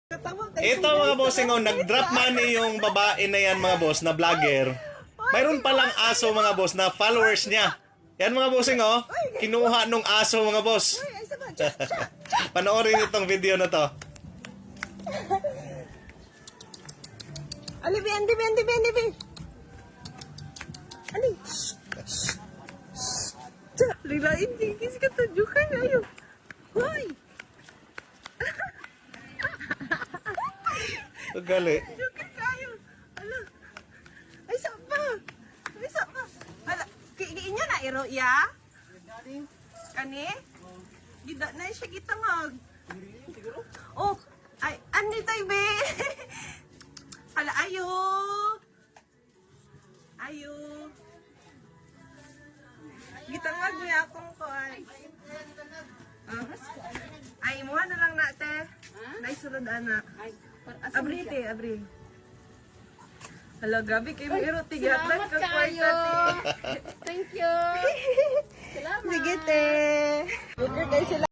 Ito mga bossing, nag-drop money yung babae na yan mga boss, na vlogger. Mayroon palang aso mga boss na followers niya. Yan mga bossing kinuha nung aso mga boss. Panoorin itong video na to. Ali, Bibi. Ali. Lilain, tingkis ka tunjukan ayo. Hoy. Gali. Tunjukan kayo. Ala. Ay, sapa. Ala, kiinya na iro ya? Kani? Gida na siya gitangag. Oh, ay, ani tayo be? Ala, ayo. Gitangag niya akong kuan. Ay, imuha na lang na, te. Naisunod, anak. Abri. Hala, gabi kayo mayroon. Tigatlan Salamat kang kayo. kwarta, te. Thank you. Salamat. Sige, te. Booker kayo sila.